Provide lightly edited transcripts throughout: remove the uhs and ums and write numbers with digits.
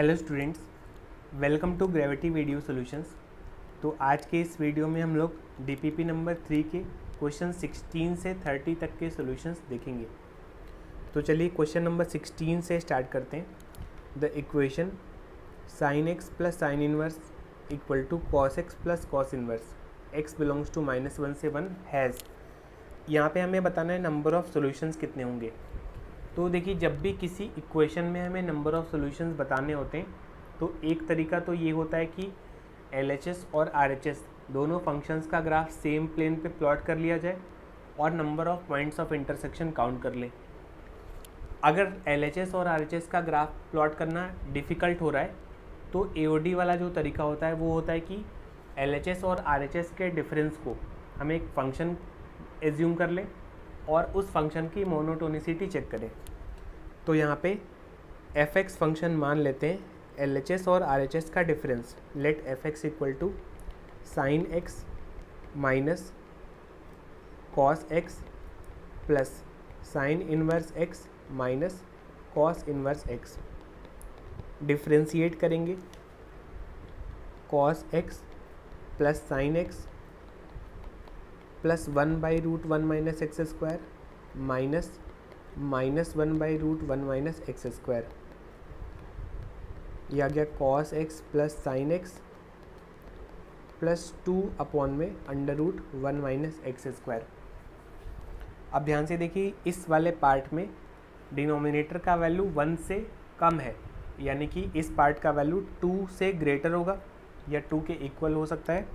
Hello students, welcome to gravity video solutions. तो आज के इस वीडियो में हम लोग डीपीपी नंबर 3 के क्वेश्चन 16 से 30 तक के सॉल्यूशंस देखेंगे। तो चलिए क्वेश्चन नंबर 16 से स्टार्ट करते हैं। The equation sine x plus sine inverse equal to cos x plus cos inverse x belongs to -1 से 1 हैज़। यहाँ पे हमें बताना है नंबर ऑफ़ सॉल्यूशंस कितने होंगे। तो देखिए, जब भी किसी इक्वेशन में हमें नंबर ऑफ़ सॉल्यूशंस बताने होते हैं तो एक तरीका तो ये होता है कि LHS और RHS दोनों फंक्शंस का ग्राफ सेम प्लेन पे प्लॉट कर लिया जाए और number of points of intersection count कर लें। अगर LHS और RHS का ग्राफ प्लॉट करना डिफ़िकल्ट हो रहा है तो AOD वाला जो तरीका होता है वो होता है कि LHS और RHS के डिफरेंस को हम एक फंक्शन एज्यूम कर लें और उस फंक्शन की मोनोटोनिसिटी चेक करें। तो यहाँ पे fx फंक्शन मान लेते हैं LHS और RHS का difference. Let fx equal to sine x minus cos x plus sine inverse x minus cos inverse x. Differentiate करेंगे cos x plus sine x plus 1/√1 minus x square minus -1/√1 minus x square. यह आ गया cos x plus sine x plus 2 में √1 minus x square. अब ध्यान से देखिए, इस वाले पार्ट में डिनोमिनेटर का वैल्यू 1 से कम है, यानी कि इस पार्ट का वैल्यू 2 से ग्रेटर होगा या 2 के इक्वल हो सकता है।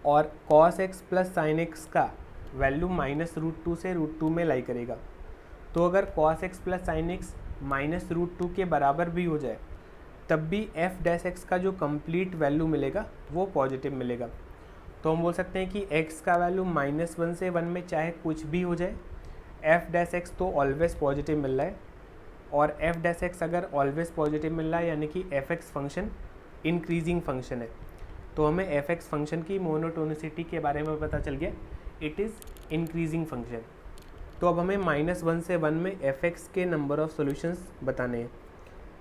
और cos x plus sine x का वैल्यू -√2 से √2 में लाई करेगा। तो अगर cos x plus sine x -√2 के बराबर भी हो जाए तब भी f डैश एक्स का जो कंप्लीट वैल्यू मिलेगा वो पॉजिटिव मिलेगा। तो हम बोल सकते हैं कि x का वैल्यू -1 से 1 में चाहे कुछ भी हो जाए, f डैश एक्स तो ऑलवेज पॉजिटिव मिल रहा है। और f डैश एक्स अगर ऑलवेज पॉजिटिव मिल रहा है यानी कि fx फंक्शन इंक्रीजिंग फंक्शन है। तो हमें fx फंक्शन की मोनोटोनिसिटी के बारे में पता चल गया, इट इज़ इंक्रीजिंग फंक्शन। तो अब हमें -1 से 1 में fx के नंबर ऑफ़ सॉल्यूशंस बताने हैं।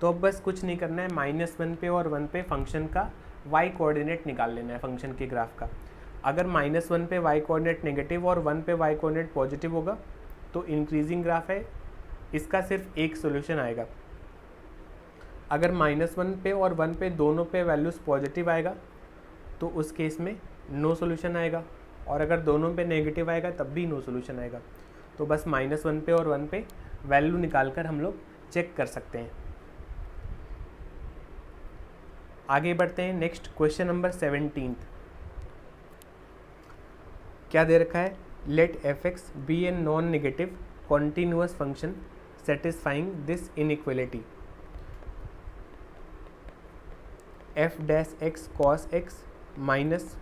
तो अब बस कुछ नहीं करना है, -1 पे और 1 पे फंक्शन का y कोऑर्डिनेट निकाल लेना है फंक्शन के ग्राफ का। अगर -1 पे y कोऑर्डिनेट नेगेटिव और 1 पे y कोऑर्डिनेट पॉजिटिव होगा तो इंक्रीजिंग ग्राफ है, इसका सिर्फ एक सोल्यूशन आएगा। अगर -1 पे और 1 पे दोनों पे वैल्यूज़ पॉजिटिव आएगा तो उस केस में नो सोल्यूशन आएगा, और अगर दोनों पे नेगेटिव आएगा तब भी नो सोल्यूशन आएगा। तो बस -1 पे और 1 पे वैल्यू निकाल कर हम लोग चेक कर सकते हैं। आगे बढ़ते हैं। नेक्स्ट क्वेश्चन नंबर 17 क्या दे रखा है। Let fx be a non negative continuous function satisfying this inequality f dash x cos x minus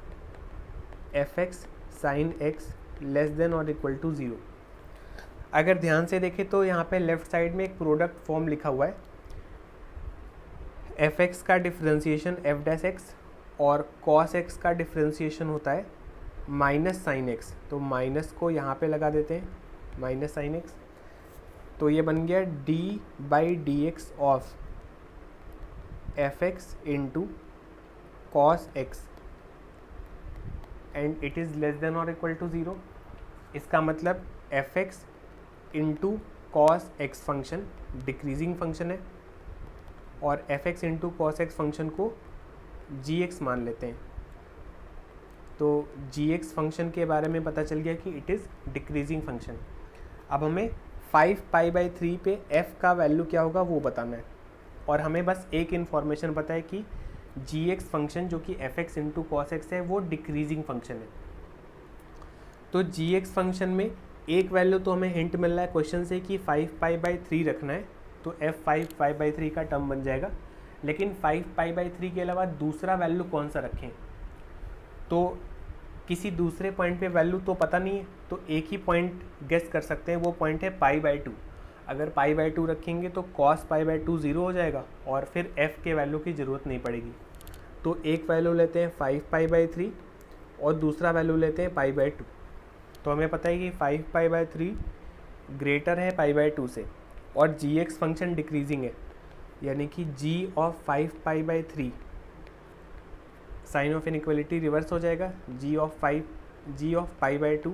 fx sine x less than और इक्वल टू 0। अगर ध्यान से देखें तो यहाँ पे लेफ्ट साइड में एक प्रोडक्ट फॉर्म लिखा हुआ है। fx का डिफ्रेंशिएशन f डैश एक्स और cos x का डिफ्रेंशिएशन होता है माइनस साइन एक्स। तो माइनस को यहाँ पे लगा देते हैं, माइनस साइन एक्स। तो ये बन गया d/dx of fx into cos x and it is less than और इक्वल टू 0। इसका मतलब fx into cos x function decreasing function है और fx into cos x function को gx मान लेते हैं। तो gx फंक्शन के बारे में पता चल गया कि इट इज़ डिक्रीजिंग फंक्शन। अब हमें 5π/3 पे f का वैल्यू क्या होगा वो बताना है, और हमें बस एक इन्फॉर्मेशन पता है कि gx फंक्शन जो कि fx इंटू कॉस एक्स है वो डिक्रीजिंग फंक्शन है। तो gx फंक्शन में एक वैल्यू तो हमें हिंट मिल रहा है क्वेश्चन से कि 5π/3 रखना है, तो f 5π/3 का टर्म बन जाएगा। लेकिन 5π/3 के अलावा दूसरा वैल्यू कौन सा रखें, तो किसी दूसरे पॉइंट पे वैल्यू तो पता नहीं है, तो एक ही पॉइंट गेस कर सकते हैं, वो पॉइंट है π/2। अगर π/2 रखेंगे तो cos π/2 0 हो जाएगा और फिर f के वैल्यू की ज़रूरत नहीं पड़ेगी। तो एक वैल्यू लेते हैं 5π/3 और दूसरा वैल्यू लेते हैं π/2। तो हमें पता है कि 5π/3 ग्रेटर है π/2 से और gx फंक्शन डिक्रीजिंग है, यानी कि g of 5π/3 sign of inequality reverse हो जाएगा, g ऑफ π/2,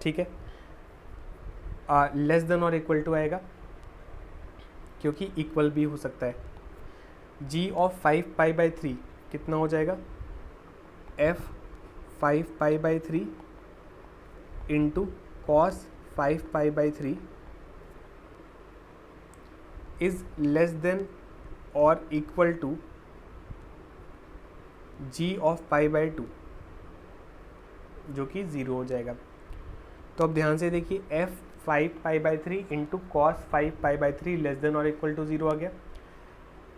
ठीक है, लेस देन और इक्वल टू आएगा क्योंकि इक्वल भी हो सकता है। g ऑफ 5π/3 कितना हो जाएगा, f 5π/3 into cos 5π/3 is less than और इक्वल टू g ऑफ π/2 जो कि 0 हो जाएगा। तो अब ध्यान से देखिए, f 5π/3 into cos 5π/3 less than और इक्वल टू 0 आ गया,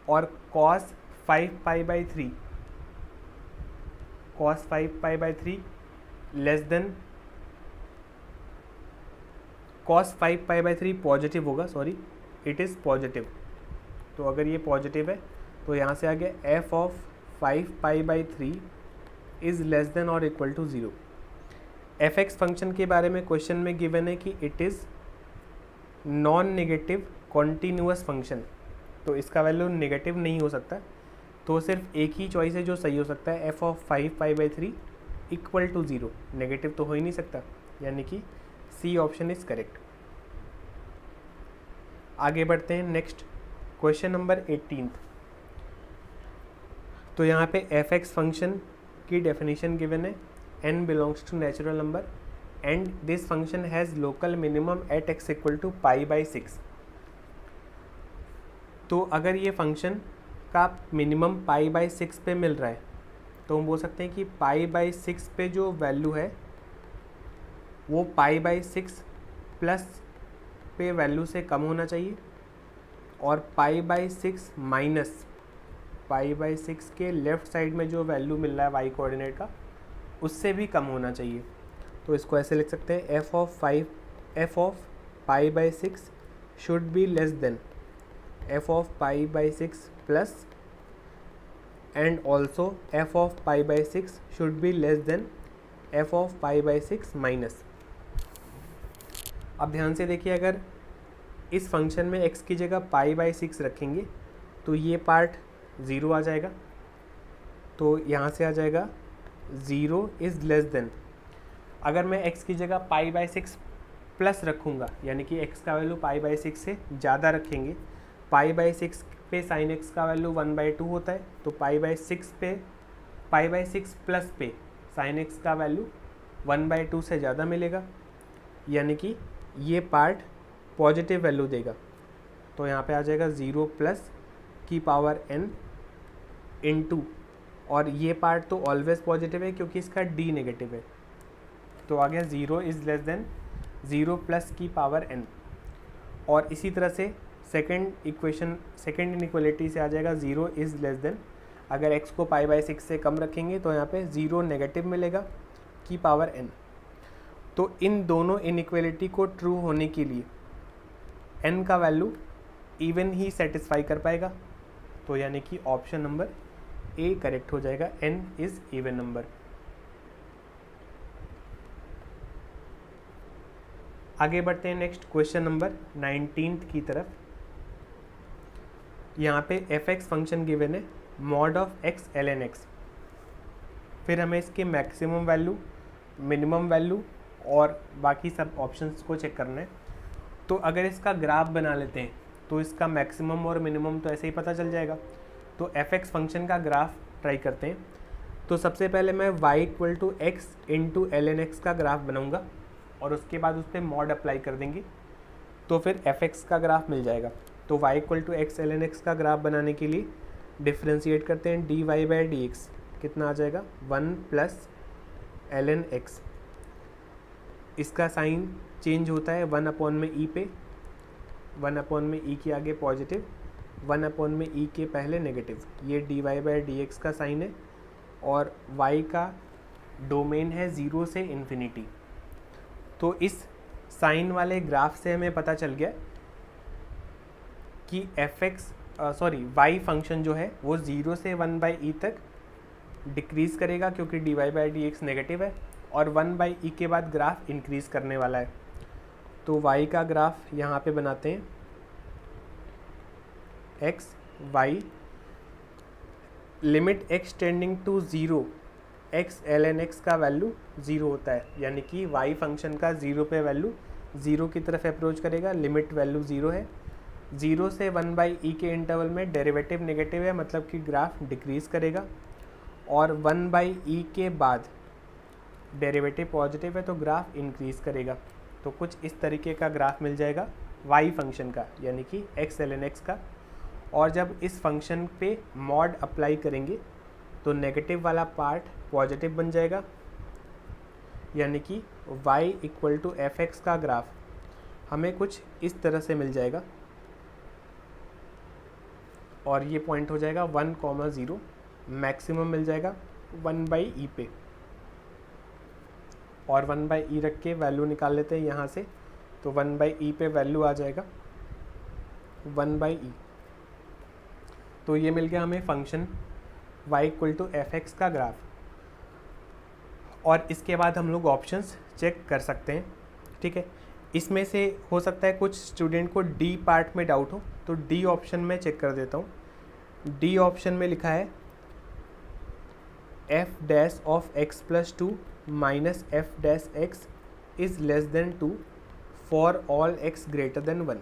और cos 5π/3 less than cos 5π/3 positive होगा, सॉरी इट इज़ पॉजिटिव। तो अगर ये पॉजिटिव है तो यहाँ से आ गया f of 5π/3 is less than और इक्वल टू 0। fx फंक्शन के बारे में क्वेश्चन में गिवन है कि it is non negative continuous function, तो इसका वैल्यू नेगेटिव नहीं हो सकता, तो सिर्फ एक ही चॉइस है जो सही हो सकता है, f of 5π/3 equal to 0, negative तो हो ही नहीं सकता, यानी कि सी ऑप्शन इज करेक्ट। आगे बढ़ते हैं नेक्स्ट क्वेश्चन नंबर 18। तो यहाँ पे fx फंक्शन की डेफिनेशन गिवन है, n belongs to natural number and this function has local minimum at x equal to π/6। तो अगर ये फंक्शन का मिनिमम π/6 पे मिल रहा है तो हम बोल सकते हैं कि π/6 पे जो वैल्यू है वो π/6 प्लस पे वैल्यू से कम होना चाहिए, और π/6 माइनस π/6 के लेफ़्ट साइड में जो वैल्यू मिल रहा है y कोऑर्डिनेट का उससे भी कम होना चाहिए। तो इसको ऐसे लिख सकते हैं, f of π/6 should be less than f of π/6 plus and also f of π/6 should be less than f of π/6 minus. अब ध्यान से देखिए, अगर इस फंक्शन में x की जगह π/6 रखेंगे तो ये पार्ट 0 आ जाएगा, तो यहाँ से आ जाएगा 0 इज़ लेस देन। अगर मैं x की जगह π/6 प्लस रखूँगा, यानी कि x का वैल्यू π/6 से ज़्यादा रखेंगे, π/6 पे sin x का वैल्यू 1/2 होता है, तो π/6 प्लस पे sin x का वैल्यू 1/2 से ज़्यादा मिलेगा, यानी कि ये पार्ट पॉजिटिव वैल्यू देगा। तो यहाँ पे आ जाएगा 0 प्लस की पावर n इंटू, और ये पार्ट तो ऑलवेज पॉजिटिव है क्योंकि इसका d नेगेटिव है, तो आ गया 0 इज़ लेस देन 0 प्लस की पावर n। और इसी तरह से सेकेंड इनइक्वलिटी से आ जाएगा 0 इज़ लेस देन, अगर x को π/6 से कम रखेंगे तो यहाँ पे 0 नेगेटिव मिलेगा की पावर n। तो इन दोनों इनइक्वलिटी को ट्रू होने के लिए n का वैल्यू इवन ही सेटिस्फाई कर पाएगा, तो यानी कि ऑप्शन नंबर ए करेक्ट हो जाएगा, n इज़ इवन नंबर। आगे बढ़ते हैं नेक्स्ट क्वेश्चन नंबर 19 की तरफ। यहाँ पे fx फंक्शन गिवन है mod of x ln x, फिर हमें इसके मैक्सिमम वैल्यू, मिनिमम वैल्यू और बाकी सब ऑप्शंस को चेक करना है। तो अगर इसका ग्राफ बना लेते हैं तो इसका मैक्सिमम और मिनिमम तो ऐसे ही पता चल जाएगा। तो fx फंक्शन का ग्राफ ट्राई करते हैं। तो सबसे पहले मैं y equal to x into ln x का ग्राफ बनाऊंगा और उसके बाद उस पर मॉड अप्लाई कर देंगे तो फिर fx का ग्राफ मिल जाएगा। तो y equal to x ln x का ग्राफ बनाने के लिए डिफ्रेंशिएट करते हैं, dy/dx कितना आ जाएगा 1 प्लस ln x। इसका साइन चेंज होता है 1 में e पे, 1 में e के आगे पॉजिटिव, 1 में e के पहले नेगेटिव, ये dy/dx का साइन है, और y का डोमेन है 0 से इन्फिनिटी। तो इस साइन वाले ग्राफ से हमें पता चल गया कि y फंक्शन जो है वो 0 से 1/e तक डिक्रीज़ करेगा क्योंकि dy/dx नेगेटिव है, और 1/e के बाद ग्राफ इंक्रीज़ करने वाला है। तो y का ग्राफ यहाँ पे बनाते हैं। X y limit x tending to zero x L N x का वैल्यू ज़ीरो होता है, यानी कि वाई फंक्शन का ज़ीरो पे वैल्यू ज़ीरो की तरफ अप्रोच करेगा, लिमिट वैल्यू ज़ीरो है। ज़ीरो से 1/e के इंटरवल में डेरिवेटिव नेगेटिव है, मतलब कि ग्राफ डिक्रीज़ करेगा, और 1/e के बाद डेरिवेटिव पॉजिटिव है तो ग्राफ इंक्रीज़ करेगा। तो कुछ इस तरीके का ग्राफ मिल जाएगा वाई फंक्शन का, यानी कि एक्स एल एन एक्स का। और जब इस फंक्शन पे मॉड अप्लाई करेंगे तो नेगेटिव वाला पार्ट पॉजिटिव बन जाएगा, यानी कि y equal to f x का ग्राफ हमें कुछ इस तरह से मिल जाएगा, और ये पॉइंट हो जाएगा 1,0, मैक्सिमम मिल जाएगा 1/e पे, और 1/e रख के वैल्यू निकाल लेते हैं यहाँ से, तो 1/e पे वैल्यू आ जाएगा 1/e। तो ये मिल गया हमें function y equal to f x का ग्राफ। और इसके बाद हम लोग ऑप्शंस चेक कर सकते हैं, ठीक है। इसमें से हो सकता है कुछ स्टूडेंट को डी पार्ट में डाउट हो, तो डी ऑप्शन में चेक कर देता हूँ। डी ऑप्शन में लिखा है F dash of x plus 2 minus F dash x is less then 2 for all x greater than 1।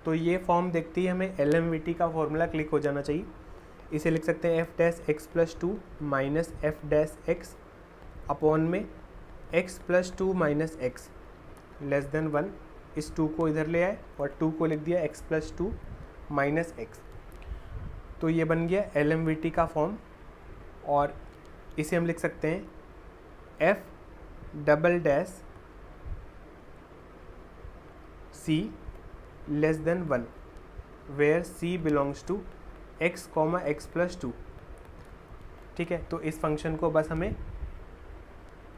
तो ये फॉर्म देखते ही हमें LMVT का फॉर्मूला क्लिक हो जाना चाहिए। इसे लिख सकते हैं F dash x plus 2 minus F dash x upon में x plus 2 minus x less than 1। इस 2 को इधर ले आए और 2 को लिख दिया एक्स प्लस 2 माइनस एक्स। तो ये बन गया LMVT का फॉर्म, और इसे हम लिख सकते हैं f double dash c less than 1 where c belongs to x comma x plus 2, ठीक है। तो इस फंक्शन को बस हमें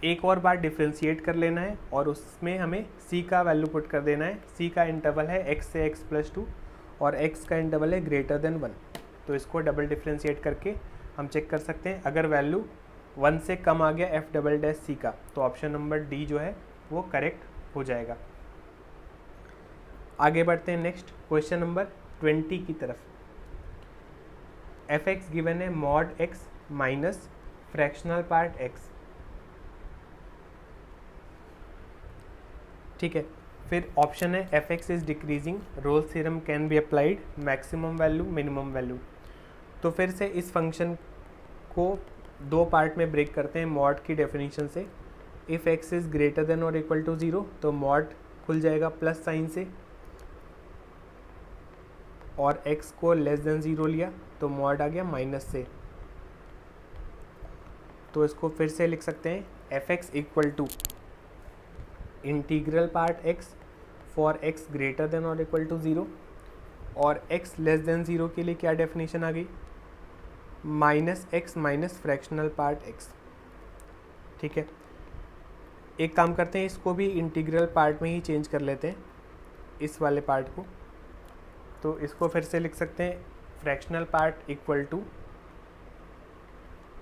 एक और बार डिफ्रेंशिएट कर लेना है, और उसमें हमें c का वैल्यू पुट कर देना है। c का इंटरवल है x से x प्लस 2 और x का इंटरवल है ग्रेटर देन 1। तो इसको डबल डिफ्रेंशिएट करके हम चेक कर सकते हैं। अगर वैल्यू 1 से कम आ गया एफ डबल डैश सी का, तो ऑप्शन नंबर डी जो है वो करेक्ट हो जाएगा। आगे बढ़ते हैं नेक्स्ट क्वेश्चन नंबर 20 की तरफ। एफ एक्स गिवन है mod x minus fractional part x, ठीक है। फिर ऑप्शन है F x is decreasing, roles theorem can be applied, maximum value minimum value. तो फिर से इस फंक्शन को दो पार्ट में ब्रेक करते हैं मॉड की डेफिनेशन से। If x is greater than और इक्वल टू 0 तो मॉड खुल जाएगा प्लस साइन से, और x को लेस देन 0 लिया तो मॉड आ गया माइनस से। तो इसको फिर से लिख सकते हैं f x equal to integral part x for x greater than और इक्वल टू 0, और x लेस देन 0 के लिए क्या डेफिनेशन आ गई, minus x minus fractional part x, ठीक है। एक काम करते हैं, इसको भी इंटीग्रल पार्ट में ही चेंज कर लेते हैं, इस वाले पार्ट को। तो इसको फिर से लिख सकते हैं fractional part equal to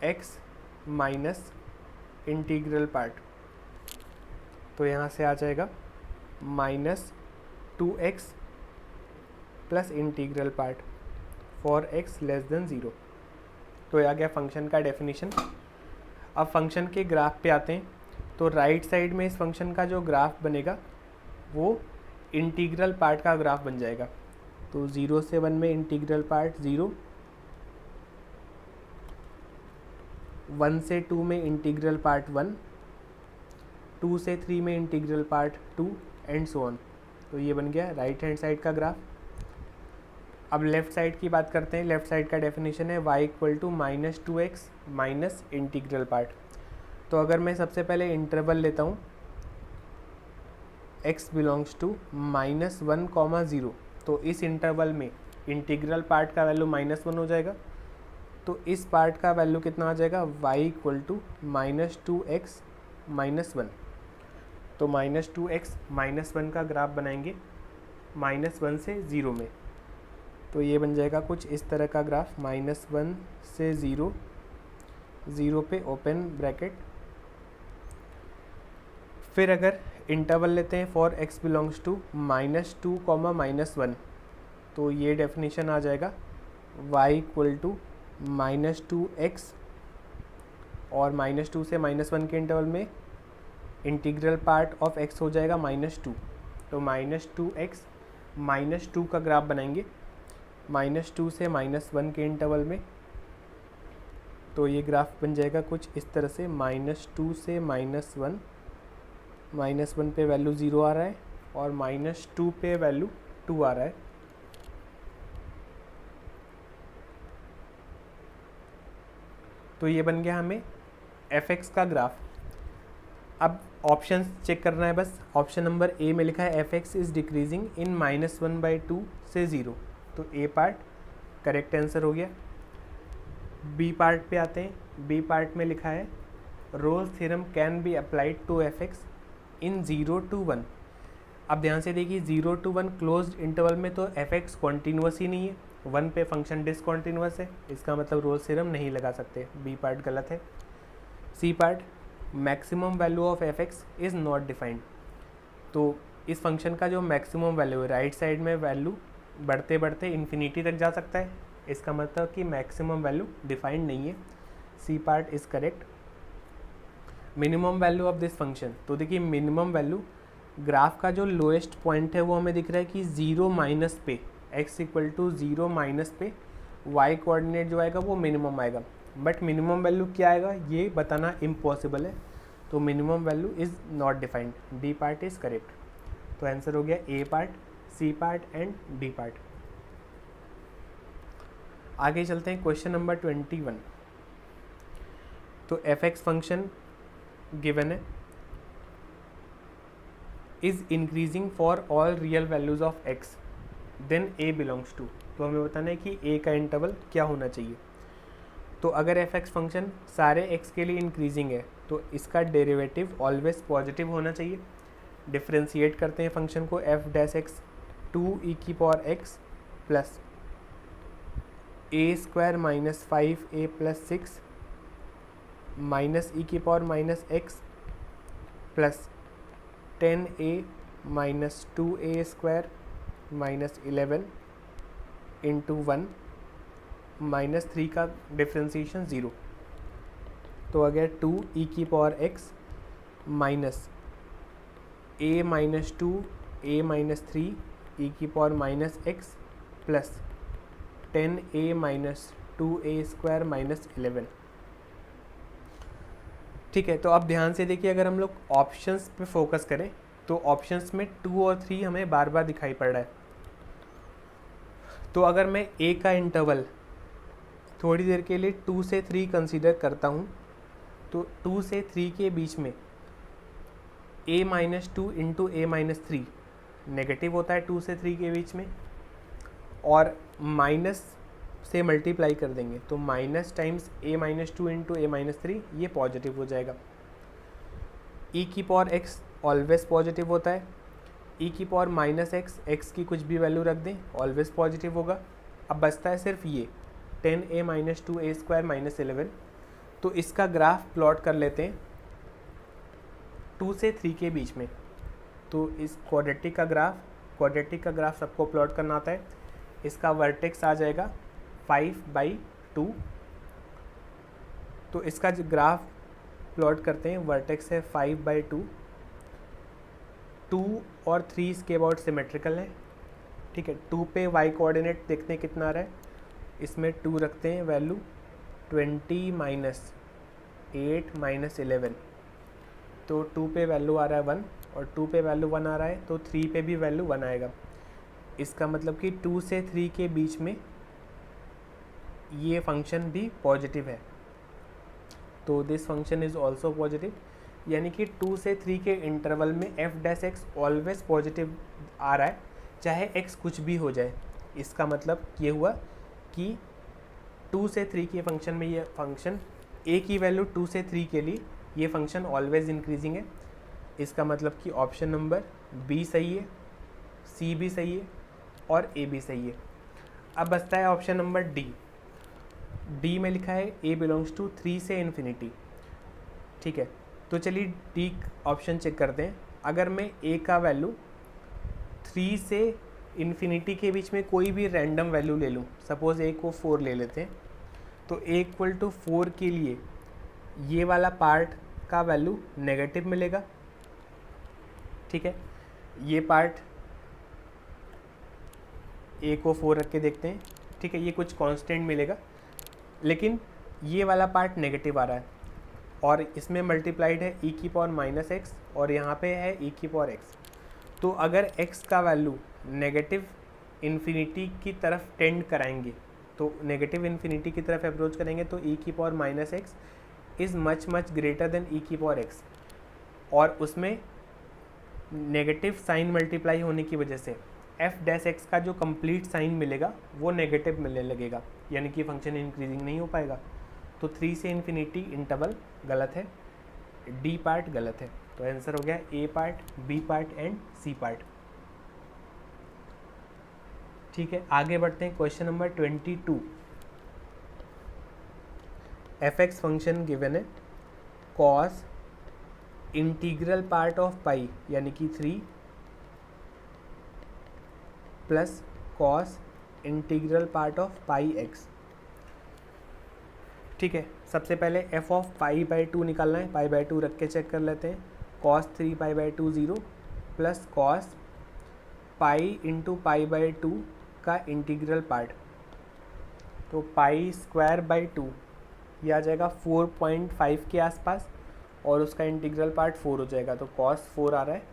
x minus integral part. तो यहाँ से आ जाएगा minus 2x plus integral part for x less than 0। तो ये आ गया फंक्शन का डेफिनेशन। अब फंक्शन के ग्राफ पे आते हैं। तो राइट साइड में इस फंक्शन का जो ग्राफ बनेगा वो इंटीग्रल पार्ट का ग्राफ बन जाएगा। तो 0 से 1 में इंटीग्रल पार्ट 0, 1 से 2 में इंटीग्रल पार्ट 1, 2 से 3 में integral part 2 and so on. तो ये बन गया राइट हैंड साइड का ग्राफ। अब लेफ़्ट साइड की बात करते हैं। लेफ़्ट साइड का डेफिनेशन है y equal to minus 2x minus integral part. तो अगर मैं सबसे पहले इंटरवल लेता हूँ x बिलोंग्स टू -1,0, तो इस इंटरवल में इंटीग्रल पार्ट का वैल्यू -1 हो जाएगा। तो इस पार्ट का वैल्यू कितना आ जाएगा, y इक्वल टू -2x -1। तो -2x -1 का ग्राफ बनाएंगे -1 से 0 में। तो ये बन जाएगा कुछ इस तरह का ग्राफ, -1 से 0, 0 पे ओपन ब्रैकेट। फिर अगर इंटरवल लेते हैं फॉर x बिलोंग्स टू -2, -1, तो ये डेफिनेशन आ जाएगा y इक्वल टू -2x और -2 से -1 के इंटरवल में इंटीग्रल पार्ट ऑफ x हो जाएगा -2। तो -2x -2 का ग्राफ बनाएंगे -2 से -1 के इंटरवल में। तो ये ग्राफ बन जाएगा कुछ इस तरह से, -2 से -1, -1 पे वैल्यू 0 आ रहा है और -2 पे वैल्यू 2 आ रहा है। तो ये बन गया हमें fx का ग्राफ। अब ऑप्शन चेक करना है बस। ऑप्शन नंबर ए में लिखा है fx इज़ डिक्रीजिंग इन -1/2 से 0, तो ए पार्ट करेक्ट आंसर हो गया। बी पार्ट पे आते हैं। बी पार्ट में लिखा है Rolle's theorem can be applied to fx in 0 to 1। अब ध्यान से देखिए 0 to 1 क्लोज्ड इंटरवल में तो fx कॉन्टीन्यूअस ही नहीं है, 1 पे फंक्शन डिसकॉन्टीन्यूअस है, इसका मतलब रोल्स थ्योरम नहीं लगा सकते। बी पार्ट गलत है। C part maximum value of fx is not defined. तो इस फंक्शन का जो मैक्सिमम वैल्यू है राइट साइड में वैल्यू बढ़ते बढ़ते इन्फिनिटी तक जा सकता है, इसका मतलब कि मैक्सिमम वैल्यू डिफाइंड नहीं है। C part is correct. Minimum value of this function, तो देखिए मिनिमम वैल्यू ग्राफ का जो लोएस्ट पॉइंट है वो हमें दिख रहा है कि 0 माइनस पे, x इक्वल टू 0 माइनस पे y कोऑर्डिनेट जो आएगा वो मिनिमम आएगा। बट मिनिमम वैल्यू क्या आएगा ये बताना इम्पॉसिबल है, तो minimum value is not defined. D part is correct. तो आंसर हो गया A part, C part and D part. आगे चलते हैं क्वेश्चन नंबर 21। तो fx फंक्शन गिवन है is increasing for all real values of x, then a belongs to. तो हमें बताना है कि a का इंटरवल क्या होना चाहिए। तो अगर fx फंक्शन सारे x के लिए इंक्रीजिंग है तो इसका डेरिवेटिव ऑलवेज पॉजिटिव होना चाहिए। डिफ्रेंशिएट करते हैं फंक्शन को, f dash x 2e⁴x plus a² minus 5a plus 6 minus e⁻x plus 10a minus 2a² minus 11 into 1 minus 3 का डिफ्रेंशिएशन 0। तो अगर 2e⁻x minus a minus 2 a minus 3 e⁻x plus 10a minus 2a² minus 11। ठीक है, तो अब ध्यान से देखिए, अगर हम लोग ऑप्शंस पे फोकस करें तो ऑप्शंस में 2 और 3 हमें बार बार दिखाई पड़ रहा है। तो अगर मैं a का इंटरवल थोड़ी देर के लिए 2 से 3 कंसीडर करता हूँ, तो 2 से 3 के बीच में a minus 2 into a minus 3 negative होता है 2 से 3 के बीच में, और माइनस से मल्टीप्लाई कर देंगे तो minus times a minus 2 into a minus 3 ये पॉजिटिव हो जाएगा। e⁻x ऑलवेज पॉजिटिव होता है। e⁻−x x की कुछ भी वैल्यू रख दें ऑलवेज पॉजिटिव होगा। अब बचता है सिर्फ ये 10a माइनस 2a² माइनस 11। तो इसका ग्राफ प्लॉट कर लेते हैं 2 से 3 के बीच में। तो इस क्वाड्रेटिक का ग्राफ सबको प्लॉट करना आता है। इसका वर्टेक्स आ जाएगा 5/2। तो इसका जो ग्राफ प्लॉट करते हैं वर्टेक्स है 5/2। 2 और 3 इसके अबाउट सिमेट्रिकल है। ठीक है, 2 पे y कोऑर्डिनेट देखते हैं कितना आ रहा है, इसमें 2 रखते हैं वैल्यू 20 माइनस 8 माइनस 11। तो 2 पे वैल्यू आ रहा है 1 और 2 पे वैल्यू 1 आ रहा है, तो 3 पे भी वैल्यू 1 आएगा। इसका मतलब कि 2 से 3 के बीच में ये फंक्शन भी पॉजिटिव है। तो this function is also positive, यानी कि 2 से 3 के इंटरवल में f dash x always positive आ रहा है, चाहे x कुछ भी हो जाए। इसका मतलब ये हुआ कि 2 से 3 के फंक्शन में ये फंक्शन a की वैल्यू 2 से 3 के लिए ये फंक्शन ऑलवेज इंक्रीजिंग है। इसका मतलब कि ऑप्शन नंबर बी सही है, सी भी सही है और ए भी सही है। अब बचता है ऑप्शन नंबर डी में लिखा है a बिलोंग्स टू 3 से इन्फिनिटी। ठीक है, तो चलिए डी ऑप्शन चेक करते हैं। अगर मैं a का वैल्यू 3 से इन्फिनिटी के बीच में कोई भी रैंडम वैल्यू ले लूँ, सपोज़ ए को 4 ले लेते हैं, तो ए इक्वल टू 4 के लिए ये वाला पार्ट का वैल्यू नेगेटिव मिलेगा, ठीक है। ये पार्ट ए को 4 रख के देखते हैं, ठीक है, ये कुछ कांस्टेंट मिलेगा, लेकिन ये वाला पार्ट नेगेटिव आ रहा है और इसमें मल्टीप्लाइड है e की पावर -x और यहाँ पे है e की पावर x। तो अगर x का वैल्यू नेगेटिव इन्फिनिटी की तरफ टेंड कराएंगे, तो नेगेटिव इन्फिनिटी की तरफ अप्रोच करेंगे तो e की power -x is much greater than e की पावर x, और उसमें नेगेटिव साइन मल्टीप्लाई होने की वजह से f' का जो कंप्लीट साइन मिलेगा वो नेगेटिव मिलने लगेगा, यानी कि फंक्शन इंक्रीजिंग नहीं हो पाएगा। तो 3 से इन्फिनिटी इंटरवल गलत है, डी पार्ट गलत है। तो आंसर हो गया A part, B part and C part. ठीक है, आगे बढ़ते हैं। Question number 22, f(x) function given है cos integral part of pi यानी कि 3 plus cos integral part of pi x। ठीक है, सबसे पहले f ऑफ पाई/2 निकालना है, पाई/2 रख के चेक कर लेते हैं। cos 3 pi 0 plus cos pi into pi का इंटीग्रल पार्ट, तो पाई²/2 ये आ जाएगा 4.5 के आसपास और उसका इंटीग्रल पार्ट 4 हो जाएगा, तो cos 4 आ रहा है।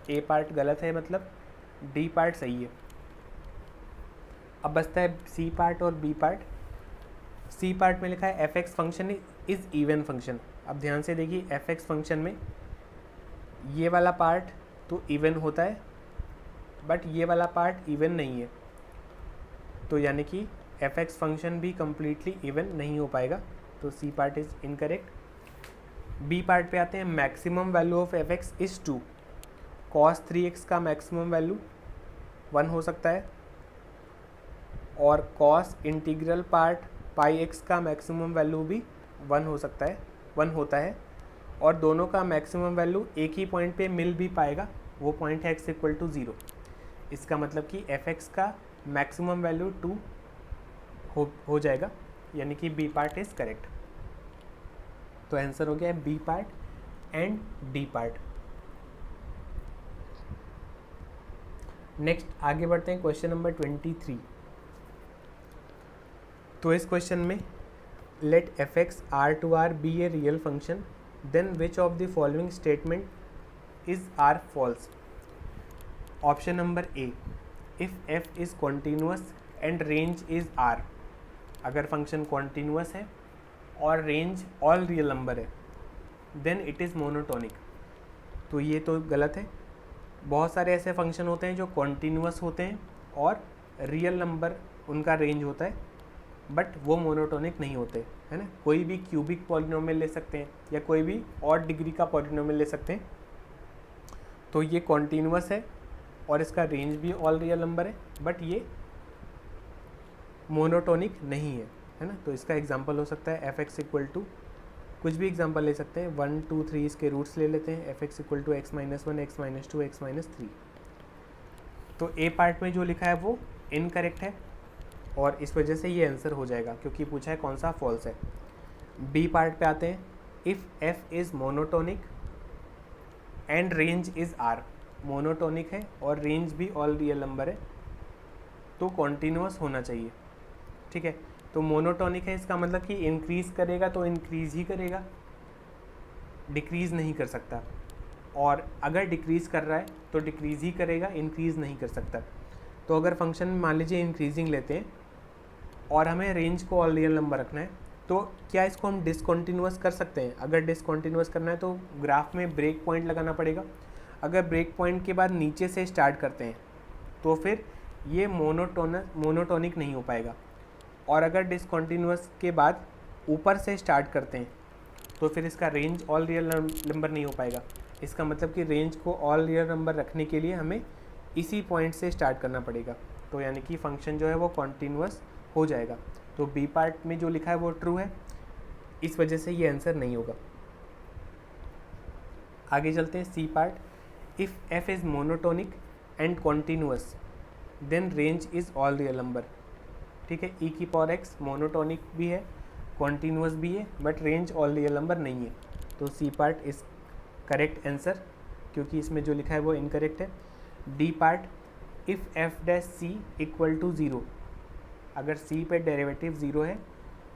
ए पार्ट गलत है, मतलब डी पार्ट सही है। अब बचता है सी पार्ट और बी पार्ट। सी पार्ट में लिखा है f(x) function is even function. अब ध्यान से देखिए, f(x) फंक्शन में ये वाला पार्ट तो इवन होता है बट ये वाला पार्ट इवन नहीं है, तो यानी कि f(x) फंक्शन भी कम्प्लीटली इवन नहीं हो पाएगा, तो C part is incorrect. B part पे आते हैं। Maximum value of f(x) is 2। cos 3x का मैक्सिमम वैल्यू 1 हो सकता है और cos इंटीग्रल पार्ट पाई x का मैक्सिमम वैल्यू भी 1 हो सकता है, 1 होता है, और दोनों का मैक्सिमम वैल्यू एक ही पॉइंट पे मिल भी पाएगा, वो पॉइंट है x इक्वल टू 0। इसका मतलब कि f(x) का मैक्सिमम वैल्यू 2 हो जाएगा, यानी कि बी पार्ट इज़ करेक्ट। तो आंसर हो गया B part and D part. Next आगे बढ़ते हैं। Question number 23। तो इस क्वेश्चन में let f(x) R be a real function, then which of the following statement is are false. Option number A, if f is continuous and range is r। अगर function continuous है और range all real number है then it is monotonic. तो ये तो गलत है। बहुत सारे ऐसे फंक्शन होते हैं जो कॉन्टीन्यूअस होते हैं और रियल नंबर उनका रेंज होता है बट वो मोनोटोनिक नहीं होते, है ना। कोई भी क्यूबिक पॉलिनोमियल ले सकते हैं या कोई भी ऑड डिग्री का पॉलिनोमियल ले सकते हैं। तो ये कॉन्टीन्यूअस है और इसका रेंज भी ऑल रियल नंबर है बट ये मोनोटोनिक नहीं है ना। तो इसका एग्जांपल हो सकता है f(x) इक्वल टू, कुछ भी एग्जांपल ले सकते हैं, 1 2 3 इसके रूट्स ले लेते हैं। f(x) equal to x-1 x-2 x-3। तो ए पार्ट में जो लिखा है वो इनकरेक्ट है और इस वजह से ये आंसर हो जाएगा क्योंकि पूछा है कौन सा फॉल्स है। बी पार्ट पे आते हैं। If f is monotonic and range is r। Monotonic है और रेंज भी ऑल रियल नंबर है तो कॉन्टीन्यूअस होना चाहिए, ठीक है। तो मोनोटोनिक है, इसका मतलब कि इंक्रीज़ करेगा तो इंक्रीज़ ही करेगा, डिक्रीज़ नहीं कर सकता, और अगर डिक्रीज़ कर रहा है तो डिक्रीज़ ही करेगा, इंक्रीज़ नहीं कर सकता। तो अगर फंक्शन मान लीजिए इंक्रीजिंग लेते हैं और हमें रेंज को ऑल रियल नंबर रखना है, तो क्या इसको हम डिसकॉन्टीन्यूअस कर सकते हैं? अगर डिसकॉन्टीन्यूअस करना है तो ग्राफ में ब्रेक पॉइंट लगाना पड़ेगा। अगर ब्रेक पॉइंट के बाद नीचे से स्टार्ट करते हैं तो फिर ये मोनोटोनिक नहीं हो पाएगा, और अगर डिसकॉन्टीन्यूअस के बाद ऊपर से स्टार्ट करते हैं तो फिर इसका रेंज ऑल रियल नंबर नहीं हो पाएगा। इसका मतलब कि रेंज को ऑल रियल नंबर रखने के लिए हमें इसी पॉइंट से स्टार्ट करना पड़ेगा, तो यानी कि फंक्शन जो है वो कॉन्टीन्यूअस हो जाएगा। तो बी पार्ट में जो लिखा है वो ट्रू है, इस वजह से ये आंसर नहीं होगा। आगे चलते हैं C part. If f is monotonic and continuous then range is all real number. ठीक है, ई की पावर एक्स मोनोटोनिक भी है, कॉन्टीन्यूअस भी है, but range all real number नहीं है। तो C part is correct answer, क्योंकि इसमें जो लिखा है वो इनकरेक्ट है। D part, if f dash c equal to zero, अगर सी पे डेरिवेटिव ज़ीरो है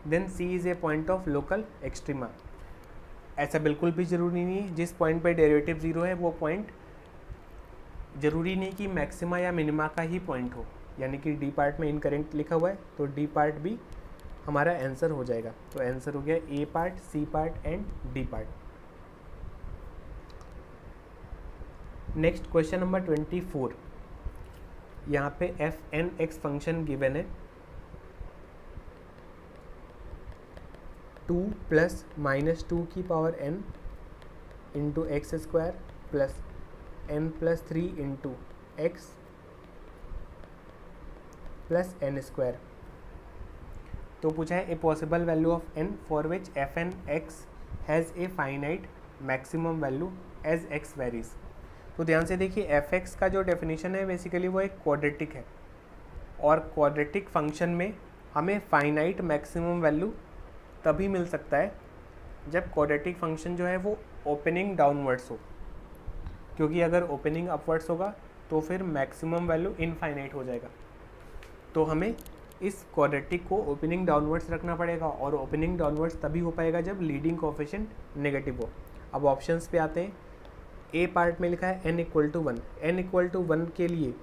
then c is a point of local extrema. ऐसा बिल्कुल भी ज़रूरी नहीं है जिस पॉइंट पे डेरिवेटिव ज़ीरो है वो पॉइंट ज़रूरी नहीं कि मैक्सिमा या मिनिमा का ही पॉइंट हो, यानी कि डी पार्ट में इनकरेक्ट लिखा हुआ है, तो डी पार्ट भी हमारा आंसर हो जाएगा। तो आंसर हो गया A part, C part and D part. Next question number 24, यहाँ पे F N X function given है 2 प्लस माइनस 2 की power n into X square plus n plus 3 into X plus N square. तो पूछा है a possible value of n for which F N X has a finite maximum value as X varies. तो ध्यान से देखिए, F x का जो definition है बेसिकली वो एक क्वाड्रेटिक है, और क्वाड्रेटिक फंक्शन में हमें फाइनाइट मैक्सिमम वैल्यू तभी मिल सकता है जब क्वाड्रेटिक फंक्शन जो है वो ओपनिंग डाउनवर्ड्स हो, क्योंकि अगर ओपनिंग अपवर्ड्स होगा तो फिर मैक्सिमम वैल्यू इनफाइनाइट हो जाएगा। तो हमें इस क्वाड्रेटिक को ओपनिंग डाउनवर्ड्स रखना पड़ेगा, और ओपनिंग डाउनवर्ड्स तभी हो पाएगा जब लीडिंग कोएफिशिएंट नेगेटिव हो। अब ऑप्शंस पे आते हैं। ए पार्ट में लिखा है n equal to 1, n equal to 1 के लिए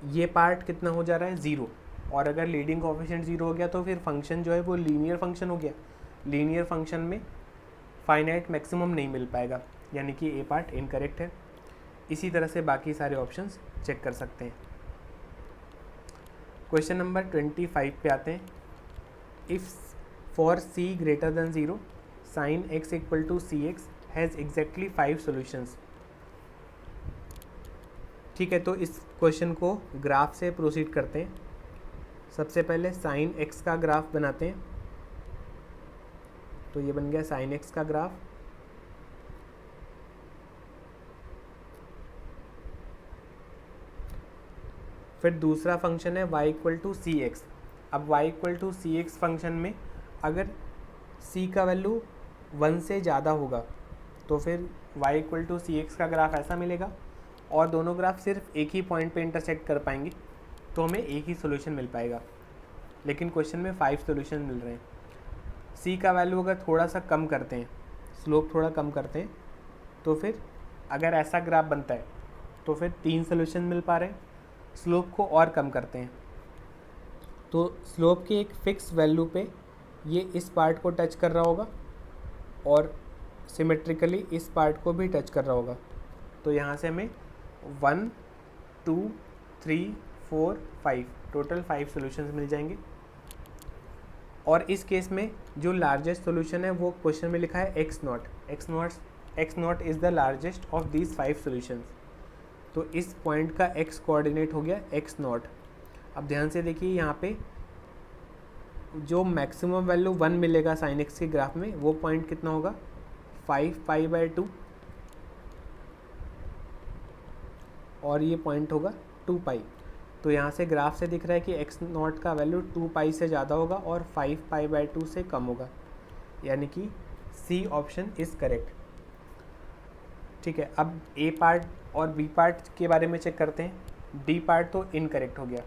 ये पार्ट कितना हो जा रहा है 0, और अगर लीडिंग कोएफिशिएंट 0 हो गया तो फिर फंक्शन जो है वो लीनियर फंक्शन हो गया। लीनियर फंक्शन में फाइनाइट मैक्सिमम नहीं मिल पाएगा, यानी कि ए पार्ट इनकरेक्ट है। इसी तरह से बाकी सारे ऑप्शंस चेक कर सकते हैं। क्वेश्चन नंबर 25 पे आते हैं। If for c greater than 0 sine x equal to c x has exactly 5 solutions. ठीक है, तो इस क्वेश्चन को ग्राफ से प्रोसीड करते हैं। सबसे पहले साइन x का ग्राफ बनाते हैं। तो ये बन गया साइन x का ग्राफ। फिर दूसरा फंक्शन है y equal to c x. अब y equal to c x function में अगर c का वैल्यू 1 से ज़्यादा होगा तो फिर y equal to c x का ग्राफ ऐसा मिलेगा, और दोनों ग्राफ सिर्फ एक ही पॉइंट पे इंटरसेक्ट कर पाएंगे, तो हमें एक ही सोल्यूशन मिल पाएगा। लेकिन क्वेश्चन में 5 सोल्यूशन मिल रहे हैं। c का वैल्यू अगर थोड़ा सा कम करते हैं, स्लोप थोड़ा कम करते हैं, तो फिर अगर ऐसा ग्राफ बनता है तो फिर 3 सोल्यूशन मिल पा रहे हैं। स्लोप को और कम करते हैं तो स्लोप के एक फिक्स वैल्यू पे ये इस पार्ट को टच कर रहा होगा और सिमेट्रिकली इस पार्ट को भी टच कर रहा होगा। तो यहाँ से हमें 1 2 3 4 5 टोटल 5 सॉल्यूशंस मिल जाएंगे। और इस केस में जो लार्जेस्ट सॉल्यूशन है वो क्वेश्चन में लिखा है x not. x not is the largest of these 5 solutions. तो इस पॉइंट का x कोऑर्डिनेट हो गया x नॉट। अब ध्यान से देखिए, यहाँ पे जो मैक्सिमम वैल्यू 1 मिलेगा साइन x के ग्राफ में, वो पॉइंट कितना होगा 5 पाई बाय 2, और ये पॉइंट होगा 2 पाई। तो यहाँ से ग्राफ से दिख रहा है कि x नॉट का वैल्यू 2 पाई से ज़्यादा होगा और 5 पाई बाय 2 से कम होगा, यानी कि सी ऑप्शन इज़ करेक्ट। ठीक है, अब ए पार्ट और बी पार्ट के बारे में चेक करते हैं। डी पार्ट तो इनकरेक्ट हो गया,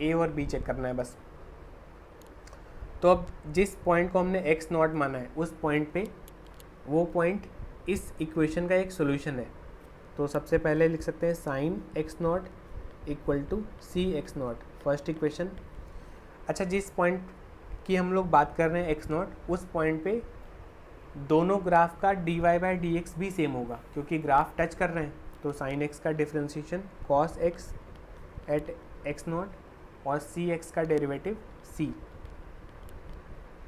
ए और बी चेक करना है बस। तो अब जिस पॉइंट को हमने एक्स नॉट माना है उस पॉइंट पे वो पॉइंट इस इक्वेशन का एक सॉल्यूशन है। तो सबसे पहले लिख सकते हैं sine x not equal to c x not, first equation. अच्छा, जिस पॉइंट की हम लोग बात कर रहे हैं एक्स नॉट, उस पॉइंट पे दोनों ग्राफ का dy बाई डी एक्स भी सेम होगा, क्योंकि ग्राफ टच कर रहे हैं। तो साइन एक्स का differentiation cos x at x nought और सी एक्स का डेरिवेटिव c।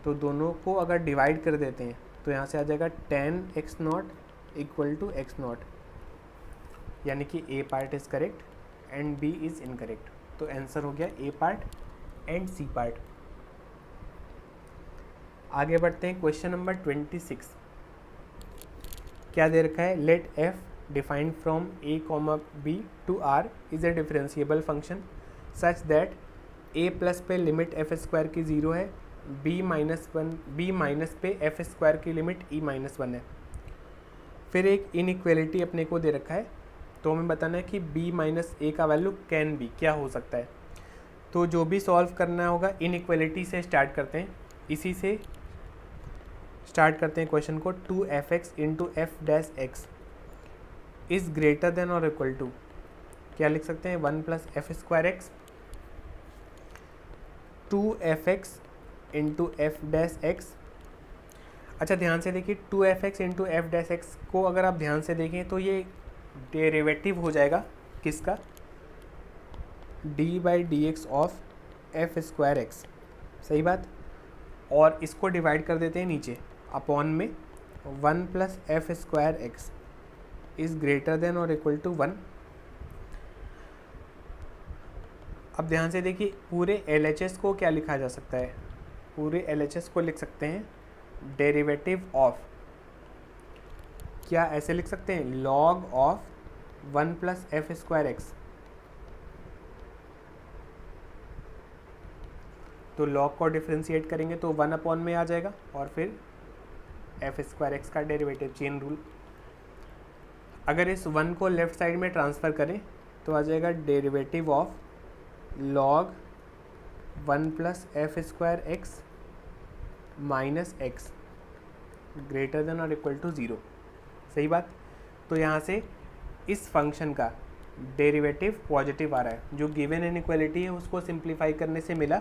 तो दोनों को अगर डिवाइड कर देते हैं तो यहाँ से आ जाएगा tan X not equal to X not, यानी कि A part is correct and B is incorrect. तो आंसर हो गया A part and C part. आगे बढ़ते हैं। क्वेश्चन नंबर 26 क्या दे रखा है, let f defined from a, b to r is a differentiable function such that a plus पे लिमिट एफ स्क्वायर की 0 है, b माइनस पे एफ स्क्वायर की लिमिट e माइनस 1 है। फिर एक इनइक्वेलिटी अपने को दे रखा है, तो हमें बताना है कि b माइनस ए का वैल्यू कैन बी क्या हो सकता है। तो जो भी सॉल्व करना होगा इनइक्वेलिटी से स्टार्ट करते हैं, इसी से स्टार्ट करते हैं क्वेश्चन को। 2f(x) into F dash x is greater than और इक्वल टू, क्या लिख सकते हैं, 1 plus F square x. 2f(x) into F dash x. अच्छा ध्यान से देखिए, 2f(x) into F dash x को अगर आप ध्यान से देखें तो ये डेरिवेटिव हो जाएगा किसका, d/dx of F square x, सही बात। और इसको डिवाइड कर देते हैं नीचे अपॉन में, 1 plus F square x is greater than और इक्वल टू 1। अब ध्यान से देखिए, पूरे LHS को क्या लिखा जा सकता है, पूरे LHS को लिख सकते हैं डेरिवेटिव ऑफ, क्या ऐसे लिख सकते हैं, log of 1 plus F square x. तो लॉग को डिफ्रेंशिएट करेंगे तो 1 अपॉन में आ जाएगा, और फिर एफ स्क्वायर एक्स का डेरिवेटिव, चेन रूल। अगर इस 1 को लेफ्ट साइड में ट्रांसफ़र करें तो आ जाएगा derivative of log 1 plus F square x minus x greater than और इक्वल टू 0, सही बात। तो यहाँ से इस फंक्शन का डेरिवेटिव पॉजिटिव आ रहा है, जो गिवन इनइक्वालिटी है उसको सिंप्लीफाई करने से मिला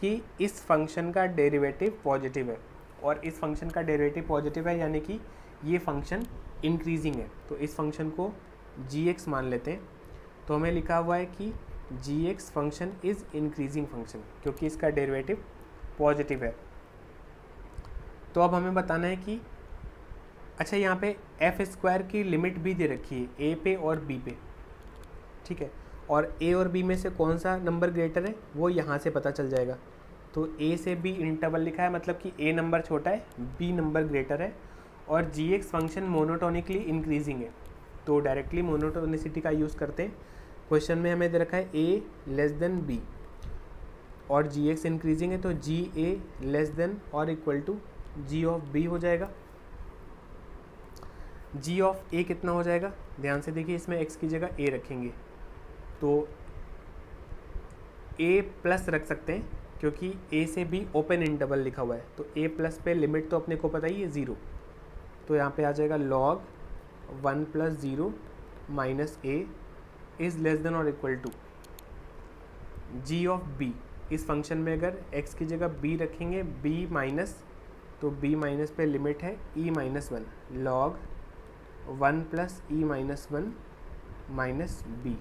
कि इस फंक्शन का डेरिवेटिव पॉजिटिव है, और इस फंक्शन का डेरिवेटिव पॉजिटिव है यानी कि ये फंक्शन इंक्रीजिंग है। तो इस फंक्शन को g(x) मान लेते हैं, तो हमें लिखा हुआ है कि g(x) function is increasing function, क्योंकि इसका डेरिवेटिव पॉजिटिव है। तो अब हमें बताना है कि अच्छा यहाँ पे एफ स्क्वायर की लिमिट भी दे रखी है ए पे और बी पे, ठीक है, और ए और बी में से कौन सा नंबर ग्रेटर है वो यहाँ से पता चल जाएगा। तो ए से बी इंटरवल लिखा है, मतलब कि ए नंबर छोटा है, बी नंबर ग्रेटर है, और g(x) फंक्शन मोनोटोनिकली इंक्रीजिंग है। तो डायरेक्टली मोनोटोनिसिटी का यूज़ करते हैं। क्वेश्चन में हमें दे रखा है a लेस देन b और g(x) इंक्रीजिंग है, तो ga लेस देन और equal to g of b हो जाएगा। g ऑफ a कितना हो जाएगा, ध्यान से देखिए, इसमें x की जगह a रखेंगे तो a प्लस रख सकते हैं, क्योंकि a से b ओपन इंटरवल लिखा हुआ है। तो a प्लस पे लिमिट तो अपने को पता ही है 0, तो यहाँ पे आ जाएगा log 1 plus 0 minus a is less than और equal to g of b। इस फंक्शन में अगर x की जगह b रखेंगे, b माइनस, तो b माइनस पे लिमिट है e minus 1, log 1 plus e minus 1 minus b।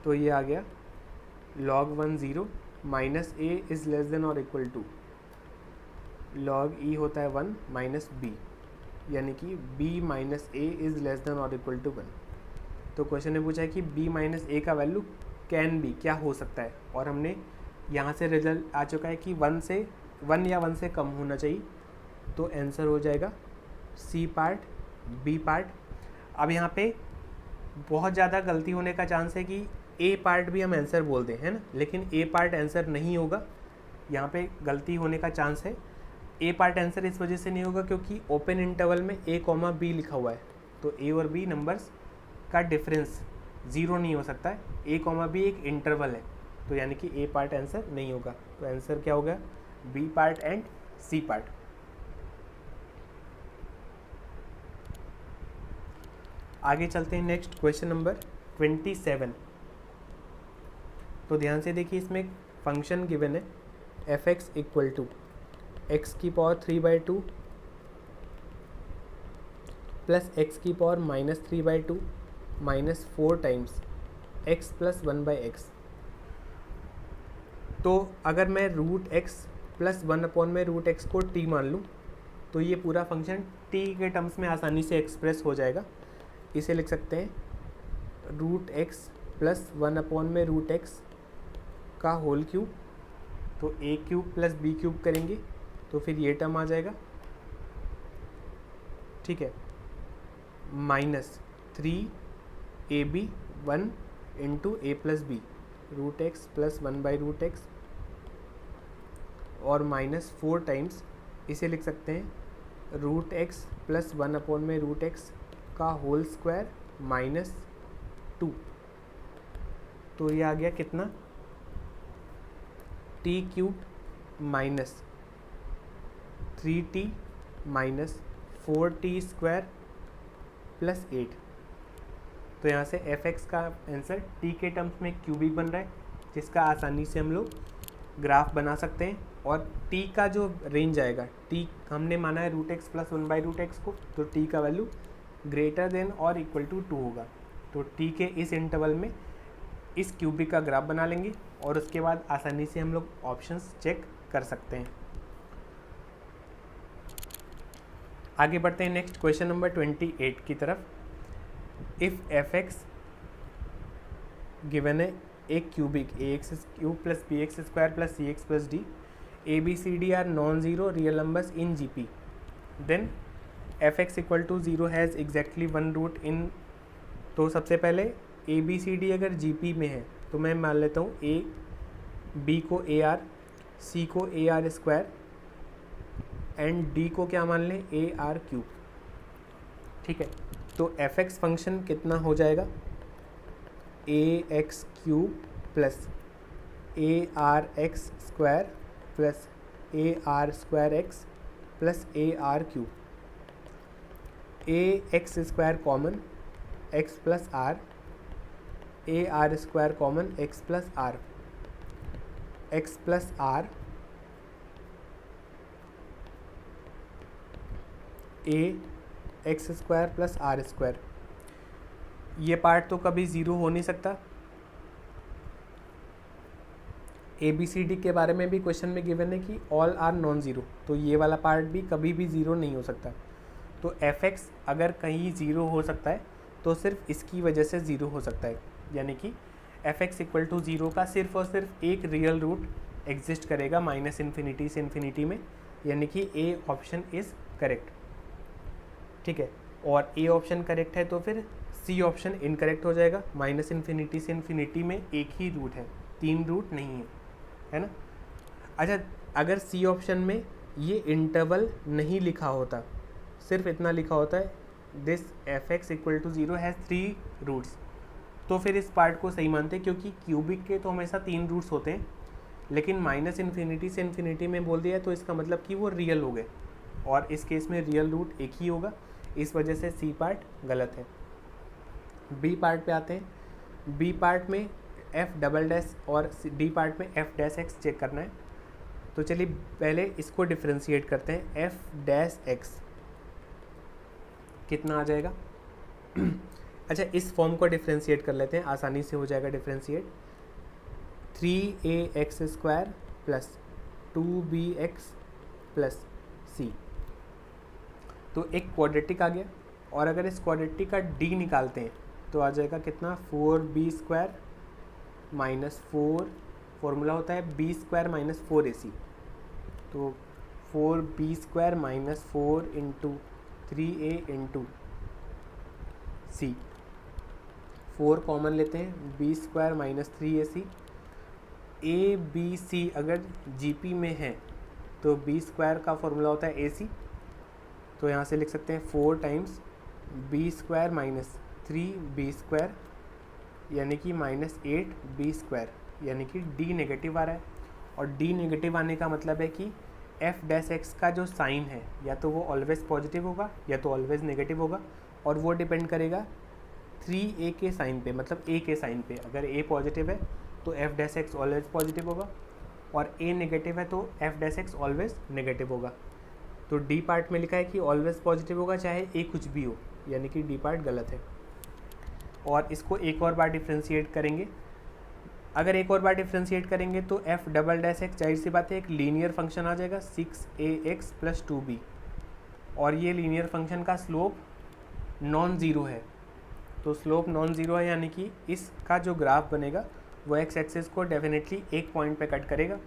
तो ये आ गया log 1 0 minus a is less than और इक्वल टू log e होता है 1 माइनस b, यानी कि b minus a is less than और इक्वल टू 1। तो क्वेश्चन ने पूछा है कि b माइनस a का वैल्यू कैन बी क्या हो सकता है, और हमने यहाँ से रिजल्ट आ चुका है कि 1 या 1 से कम होना चाहिए। तो आंसर हो जाएगा सी पार्ट, बी पार्ट। अब यहाँ पे बहुत ज़्यादा गलती होने का चांस है कि ए पार्ट भी हम आंसर बोल दें, है ना, लेकिन ए पार्ट आंसर नहीं होगा। यहाँ पे गलती होने का चांस है, ए पार्ट आंसर इस वजह से नहीं होगा क्योंकि ओपन इंटरवल में a, b लिखा हुआ है, तो a और b नंबर्स का डिफरेंस 0 नहीं हो सकता है। a, b एक इंटरवल है, तो यानी कि a पार्ट आंसर नहीं होगा। तो आंसर क्या होगा, b part and c part. आगे चलते हैं नेक्स्ट क्वेश्चन नंबर 27। तो ध्यान से देखिए, इसमें एक फंक्शन गिवन है f(x) इक्वल टू x की पावर 3/2 प्लस x की power minus 3/2 minus 4 times x plus 1/x। तो अगर मैं रूट x प्लस 1 अपॉन में रूट x को t मान लूँ तो ये पूरा फंक्शन t के टर्म्स में आसानी से एक्सप्रेस हो जाएगा। इसे लिख सकते हैं रूट x प्लस 1 अपॉन में रूट x का होल क्यूब, तो a cube plus b cube करेंगे तो फिर ये टर्म आ जाएगा, ठीक है। Minus 3ab 1 into A plus B root X plus 1/√x और माइनस 4 टाइम्स इसे लिख सकते हैं रूट एक्स प्लस 1/√x का होल स्क्वायर माइनस 2। तो ये आ गया कितना, t³ minus 3t minus 4t² plus 8। तो यहाँ से fx का आंसर t के टर्म्स में क्यूबिक बन रहा है, जिसका आसानी से हम लोग ग्राफ बना सकते हैं। और t का जो रेंज आएगा, t हमने माना है √x प्लस 1/√x को, तो t का वैल्यू ग्रेटर देन और इक्वल टू 2 होगा। तो t के इस इंटरवल में इस क्यूबिक का ग्राफ बना लेंगे और उसके बाद आसानी से हम लोग ऑप्शंस चेक कर सकते हैं। आगे बढ़ते हैं नेक्स्ट क्वेश्चन नंबर 28 की तरफ। इफ़ fx गिवन है एक cubic ax³ plus bx² plus cx plus d, abcd are non zero real numbers in gp, then fx equal to 0 has exactly 1 root in. तो सबसे पहले abcd अगर gp में है तो मैं मान लेता हूँ a b को ar, c को ar² एंड d को क्या मान लें ar³। ठीक है, तो fx फंक्शन कितना हो जाएगा, ax³ plus arx² plus ar²x plus ar³। ax² common x plus r, ar² common x plus r, x plus r ax² plus r²। ये पार्ट तो कभी ज़ीरो हो नहीं सकता। ABCD के बारे में भी क्वेश्चन में गिवन है कि ऑल आर नॉन ज़ीरो, तो ये वाला पार्ट भी कभी भी ज़ीरो नहीं हो सकता। तो fx अगर कहीं ज़ीरो हो सकता है तो सिर्फ इसकी वजह से ज़ीरो हो सकता है, यानी कि fx इक्वल टू 0 का सिर्फ और सिर्फ एक रियल रूट एग्जिस्ट करेगा -∞ से ∞ में, यानी कि A ऑप्शन इज़ करेक्ट। ठीक है, और A ऑप्शन करेक्ट है तो फिर C ऑप्शन इनकरेक्ट हो जाएगा। -∞ से ∞ में एक ही रूट है, 3 रूट नहीं है ना। अच्छा, अगर C ऑप्शन में ये इंटरवल नहीं लिखा होता, सिर्फ इतना लिखा होता है this fx equal to 0 has 3 roots, तो फिर इस पार्ट को सही मानते हैं, क्योंकि क्यूबिक के तो हमेशा 3 रूट्स होते हैं, लेकिन -∞ से ∞ में बोल दिया तो इसका मतलब कि वो रियल हो गए, और इस केस में रियल रूट एक ही होगा, इस वजह से सी पार्ट गलत है। बी पार्ट पे आते हैं। बी पार्ट में f डबल डैश और डी पार्ट में f'(x) चेक करना है। तो चलिए पहले इसको डिफ्रेंशिएट करते हैं। f'(x) कितना आ जाएगा अच्छा, इस फॉर्म को डिफ्रेंशिएट कर लेते हैं, आसानी से हो जाएगा differentiate. 3ax² plus 2bx plus c, तो एक क्वाड्रेटिक आ गया, और अगर इस क्वाड्रेटिक का d निकालते हैं तो आ जाएगा कितना, 4b² माइनस 4, फॉर्मूला होता है b² माइनस 4ac, तो 4b² minus 4 into 3a into c, 4 common लेते हैं, b² minus 3ac। a b c अगर gp में है तो b² का फॉर्मूला होता है ac, तो यहाँ से लिख सकते हैं 4 टाइम्स b² माइनस 3b², यानी कि -8b², यानी कि d नेगेटिव आ रहा है। और d नेगेटिव आने का मतलब है कि f'(x) का जो साइन है या तो वो ऑलवेज पॉजिटिव होगा या तो ऑलवेज नेगेटिव होगा, और वो डिपेंड करेगा 3a के साइन पे, मतलब a के साइन पे। अगर a पॉजिटिव है तो f'(x) ऑलवेज पॉजिटिव होगा, और a नेगेटिव है तो f'(x) ऑलवेज नेगेटिव होगा। तो डी पार्ट में लिखा है कि ऑलवेज पॉजिटिव होगा चाहे ए कुछ भी हो, यानी कि डी पार्ट गलत है। और इसको एक और बार डिफ्रेंशिएट करेंगे। अगर एक और बार डिफ्रेंशिएट करेंगे तो f'(x) जाहिर सी बात है एक लीनियर फंक्शन आ जाएगा 6ax प्लस 2b, और ये लीनियर फंक्शन का स्लोप नॉन ज़ीरो है। तो स्लोप नॉन ज़ीरो है, यानी कि इसका जो ग्राफ बनेगा वो एक्स एक्सिस को डेफिनेटली एक पॉइंट पे कट करेगा,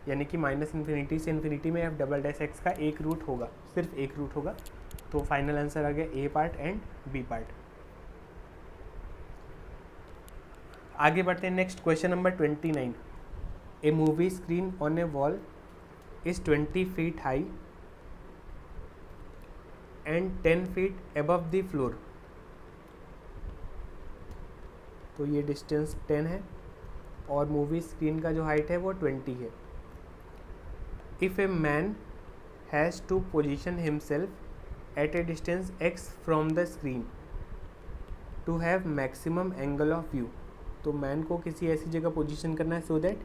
यानी कि -∞ से ∞ में f'(x) का एक रूट होगा, सिर्फ एक रूट होगा, तो फाइनल आंसर आ गया A part and B part. आगे बढ़ते हैं next question number 29। A movie screen on A wall is 20 feet high and 10 feet above the floor. तो ये डिस्टेंस 10 है और मूवी स्क्रीन का जो हाइट है वो 20 है। If a man has to position himself at a distance x from the screen to have maximum angle of view. तो मैन को किसी ऐसी जगह पोजीशन करना है so that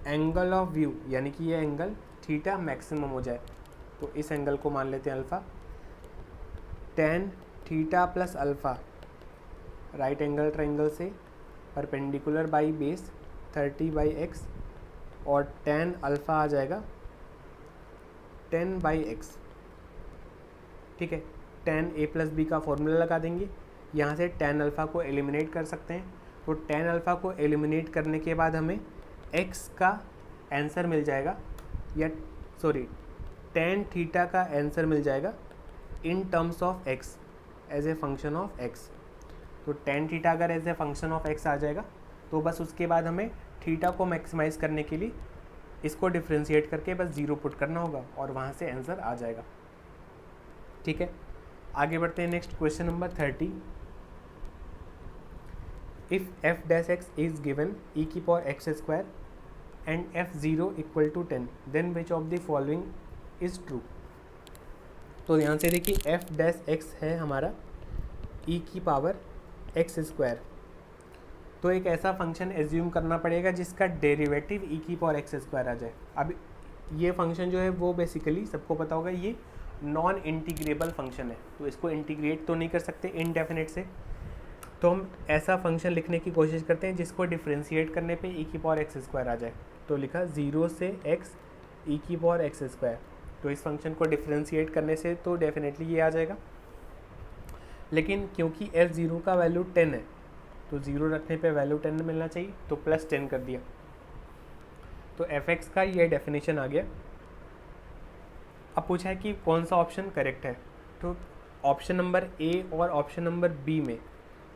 angle of view यानी कि ये एंगल थीटा मैक्सिमम हो जाए। तो इस एंगल को मान लेते हैं alpha. tan theta plus alpha right angle triangle से परपेंडिकुलर बाई बेस 30/x और tan अल्फ़ा आ जाएगा 10/x। ठीक है, tan a प्लस बी का फॉर्मूला लगा देंगे, यहाँ से tan अल्फ़ा को एलिमिनेट कर सकते हैं। तो tan अल्फ़ा को एलिमिनेट करने के बाद हमें x का आंसर मिल जाएगा, या सॉरी tan थीटा का आंसर मिल जाएगा in terms of x as a function of x। तो tan थीटा अगर as a function of x आ जाएगा तो बस उसके बाद हमें थीटा को मैक्सिमाइज़ करने के लिए इसको डिफ्रेंशिएट करके बस 0 पुट करना होगा और वहाँ से आंसर आ जाएगा। ठीक है, आगे बढ़ते हैं next question number 30। If f dash x is given e की power x square and f0 equal to 10 then which of the following is true. तो यहाँ से देखिए f डैश x है हमारा e की पावर x स्क्वायर। तो एक ऐसा फंक्शन एज्यूम करना पड़ेगा जिसका डेरिवेटिव e की पावर x स्क्वायर आ जाए। अब ये फंक्शन जो है वो बेसिकली सबको पता होगा ये नॉन इंटीग्रेबल फंक्शन है, तो इसको इंटीग्रेट तो नहीं कर सकते इनडेफिनेट से। तो हम ऐसा फंक्शन लिखने की कोशिश करते हैं जिसको डिफ्रेंशिएट करने पे e की पावर x स्क्वायर आ जाए। तो लिखा 0 से x e की पावर x स्क्वायर। तो इस फंक्शन को डिफ्रेंशिएट करने से तो डेफिनेटली ये आ जाएगा, लेकिन क्योंकि f0 का वैल्यू 10 है तो 0 रखने पे वैल्यू 10 मिलना चाहिए, तो प्लस 10 कर दिया। तो fx का ये डेफिनेशन आ गया। अब पूछा है कि कौन सा ऑप्शन करेक्ट है। तो ऑप्शन नंबर ए और ऑप्शन नंबर बी में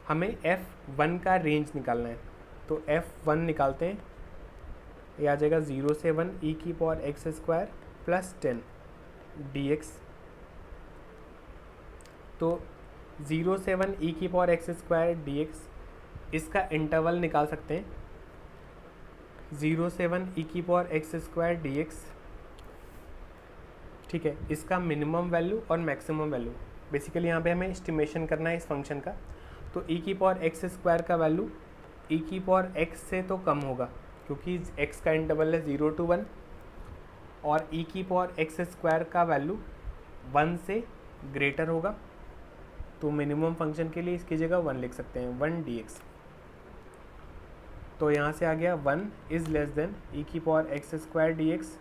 हमें f1 का रेंज निकालना है। तो f1 निकालते हैं, ये आ जाएगा 0 से 1 e की power x square plus 10 dx। तो 0 से 1 e की पावर x स्क्वायर dx, इसका इंटरवल निकाल सकते हैं 0 से 1 e की पावर x स्क्वायर dx। ठीक है, इसका मिनिमम वैल्यू और मैक्सिमम वैल्यू बेसिकली यहाँ पे हमें एस्टिमेशन करना है इस फंक्शन का। तो e की पावर x स्क्वायर का वैल्यू e की पावर x से तो कम होगा क्योंकि x का इंटरवल है 0 to 1, और e की पावर x स्क्वायर का वैल्यू 1 से ग्रेटर होगा। तो मिनिमम फंक्शन के लिए इसकी जगह 1 लिख सकते हैं 1 dx। तो यहाँ से आ गया 1 इज़ लेस देन e की power x square dx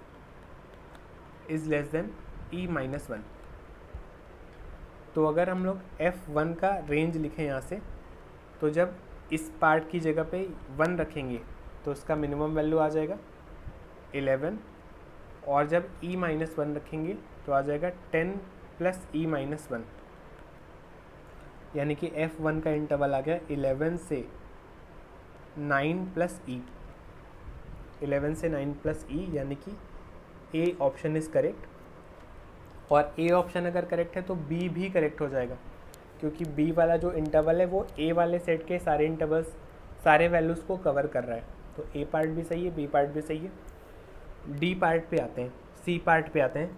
is less then e minus 1। तो अगर हम लोग f1 का रेंज लिखें यहाँ से, तो जब इस पार्ट की जगह पे 1 रखेंगे तो उसका मिनिमम वैल्यू आ जाएगा 11, और जब e माइनस 1 रखेंगे तो आ जाएगा 10 प्लस e माइनस 1, यानी कि f1 का इंटरवल आ गया 11 से 9 प्लस ई। 11 से 9 प्लस ई, यानी कि ए ऑप्शन इज़ करेक्ट। और ए ऑप्शन अगर करेक्ट है तो बी भी करेक्ट हो जाएगा, क्योंकि बी वाला जो इंटरवल है वो ए वाले सेट के सारे इंटरवल्स सारे वैल्यूज़ को कवर कर रहा है। तो ए पार्ट भी सही है, बी पार्ट भी सही है। डी पार्ट पे आते हैं, सी पार्ट पे आते हैं।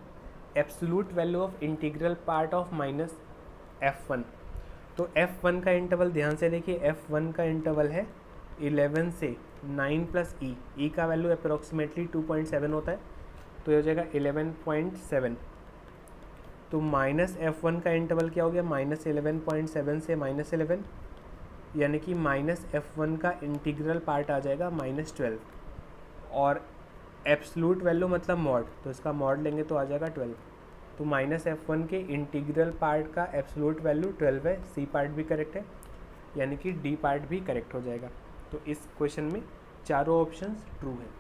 Absolute value of integral part of minus f1। तो f1 का इंटरवल ध्यान से देखिए, f1 का इंटरवल है 11 से 9 प्लस ई। ई का वैल्यू अप्रोक्सीमेटली 2.7 होता है, तो ये हो जाएगा 11.7। तो माइनस f1 का इंटरवल क्या हो गया, माइनस 11.7 से माइनस 11, यानी कि माइनस f1 का इंटीग्रल पार्ट आ जाएगा माइनस 12। और एब्सोल्यूट वैल्यू मतलब मॉड, तो इसका मॉड लेंगे तो आ जाएगा 12। तो माइनस f1 के इंटीग्रल पार्ट का एब्सोल्यूट वैल्यू 12 है। सी पार्ट भी करेक्ट है, यानी कि डी पार्ट भी करेक्ट हो जाएगा। तो इस क्वेश्चन में चारों ऑप्शंस ट्रू हैं।